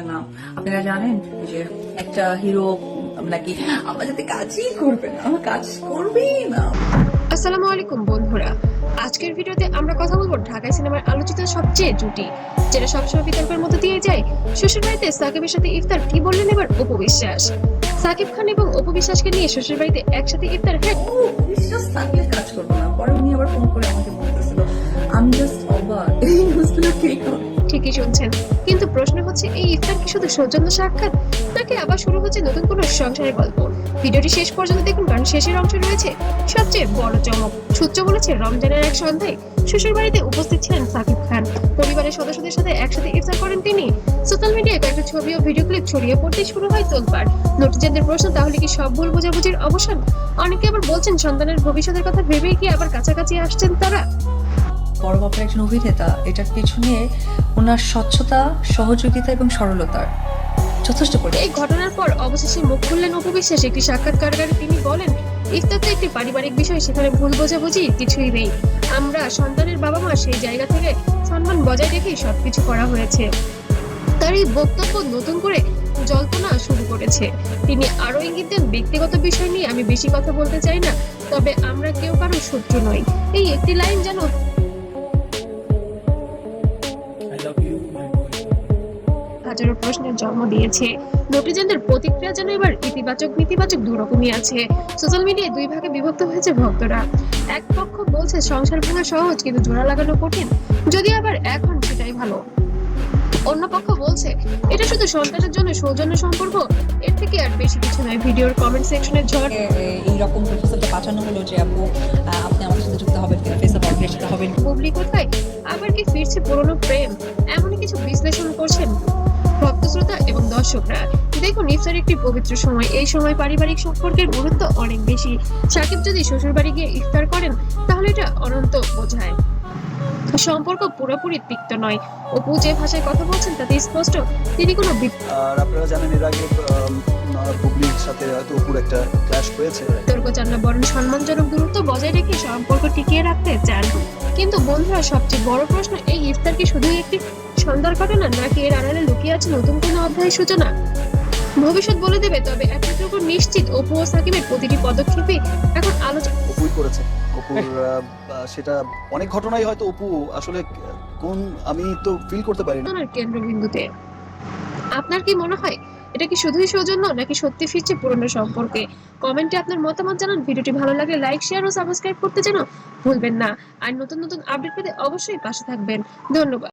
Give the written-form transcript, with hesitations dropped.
না। আপনারা জানেন যে একটা হিরো নাকি আমার সাথে কাজই করবে না, কাজ করবেই না। আসসালামু আলাইকুম বন্ধুরা, আজকের ভিডিওতে আমরা কথা বলবো ঢাকাই সিনেমার আলোচিত সবচেয়ে জুটি, যেটা সবসময় বিতর্কের মধ্যে দিয়ে যায়। শ্বশুরবাড়িতে সাকিবের সাথে ইফতার, কি বললেন এবার অপু বিশ্বাস। সাকিব খান এবং অপু বিশ্বাসকে নিয়ে শ্বশুরবাড়িতে একসাথে ইফতার। হ্যাঁ, ও বিশ্বাস থাকলে কাজ করবো না। পরে উনি আবার ফোন করে আমাকে বলতেছিল, আমি জাস্ট অবাক এই নিউজগুলো কে করে। ঠিকই শুনছেন, কিন্তু প্রশ্ন হচ্ছে এই ইফতার কি শুধু সৌজন্য সাক্ষাৎ, নাকি আবার শুরু হচ্ছে নতুন কোনো সংসারের গল্প? ভিডিওটি শেষ পর্যন্ত দেখুন, কারণ শেষের অংশে রয়েছে সবচেয়ে বড় চমক। সূত্র বলেছে রমজানের এক সন্ধ্যায় শ্বশুর বাড়িতে উপস্থিত ছিলেন সাকিব খান। পরিবারের সদস্যদের সাথে একসাথে ইফতার করেন তিনি। সোশ্যাল মিডিয়ায় কয়েকটা ছবি ও ভিডিও ক্লিপ ছড়িয়ে পড়তে শুরু হয় তোলপাড়। নেটিজেনদের প্রশ্ন, তাহলে কি সব ভুল বোঝাবুঝির অবসান? অনেকে আবার বলছেন সন্তানের ভবিষ্যতের কথা ভেবেই কি আবার কাছাকাছি আসছেন তারা। বড় বাপের একজন অভিনেতা, এটার পেছনে ওনার স্বচ্ছতা, সহযোগিতা এবং সরলতার যথেষ্ট করে। এই ঘটনার পর অবশেষে মুখ খুললেন অপু বিশ্বাস। একটি সাক্ষাৎকারে তিনি বলেন, ইফতার তো একটি পারিবারিক বিষয়, সেখানে ভুল বোঝাবুঝি কিছুই নেই। আমরা সন্তানের বাবা মা, সেই জায়গা থেকে সম্মান বজায় রেখেই সবকিছু করা হয়েছে। তার এই বক্তব্য নতুন করে জল্পনা শুরু করেছে। তিনি আরো ইঙ্গিত দেন, ব্যক্তিগত বিষয় নিয়ে আমি বেশি কথা বলতে চাই না, তবে আমরা কেউ কারো শত্রু নই। এই একটি লাইন যেন হাজারো প্রশ্নের জন্ম দিয়েছে। নেটিজেনদের প্রতিক্রিয়া যেন এবার ইতিবাচক নেতিবাচক দুরকমই আছে। সোশ্যাল মিডিয়ায় দুই ভাগে বিভক্ত হয়েছে ভক্তরা। এক পক্ষ বলছে সংসার ভাঙা সহজ, কিন্তু জোড়া লাগানো কঠিন, যদি আবার এখন সেটাই ভালো। অন্য পক্ষ বলছে এটা শুধু সন্তানের জন্য সৌজন্য সম্পর্ক, এর থেকে আর বেশি কিছু নয়। ভিডিওর কমেন্ট সেকশনে ঝড়। এইরকম প্রপোজালটা পাঠানো হলো যে আপু আপনি আমার সাথে যুক্ত হবেন, ফেসবুক আপডেট হবেন। বুবলি কোথায়, আবার কি ফিরছে পুরনো প্রেম? এমনই কিছু বিশ্লেষণ করছেন ভক্ত শ্রোতা এবং দর্শকরা। দেখুন, ইফতার একটি পবিত্র সময়, এই সময় পারিবারিক সম্পর্কের গুরুত্ব অনেক বেশি। সাকিব যদি শ্বশুর বাড়ি গিয়ে ইফতার করেন, তাহলে এটা অনন্ত বোঝায় সম্পর্ক পুরোপুরি তিক্ত নয়। অপু যে ভাষায় কথা বলছেন তাতে স্পষ্ট তিনি কোনো আর আপনারা জানেন এর আগে বুবলির সাথে হয়তো অপুর একটা ক্ল্যাশ হয়েছে। বিতর্ক চান না, বরং সম্মানজনক দূরত্ব বজায় রেখে সম্পর্ক টিকিয়ে রাখতে চান। কিন্তু বন্ধুরা, সবচেয়ে বড় প্রশ্ন, এই ইফতার কি শুধুই একটি সন্ধ্যার ঘটনা, নাকি এর আড়ালে লুকিয়ে আছে নতুন কোনো অধ্যায়ের সূচনা? ভবিষ্যৎ বলে দেবে। তবে এতটুকু নিশ্চিত, অপু ও সাকিবের প্রতিটি পদক্ষেপে এখন আলোচনা অপুই করেছে। অপুর সেটা অনেক ঘটনাই হয়তো অপু আসলে কোন আমি তো ফিল করতে পারি না। কেন্দ্রবিন্দুতে। আপনার কি মনে হয়, এটা কি শুধুই সৌজন্য, নাকি সত্যি ফিরছে পুরনো সম্পর্কে? কমেন্টে আপনার মতামত জানান। ভিডিওটি ভালো লাগলে লাইক, শেয়ার ও সাবস্ক্রাইব করতে যেন ভুলবেন না। আর নতুন নতুন আপডেট পেতে অবশ্যই পাশে থাকবেন। ধন্যবাদ।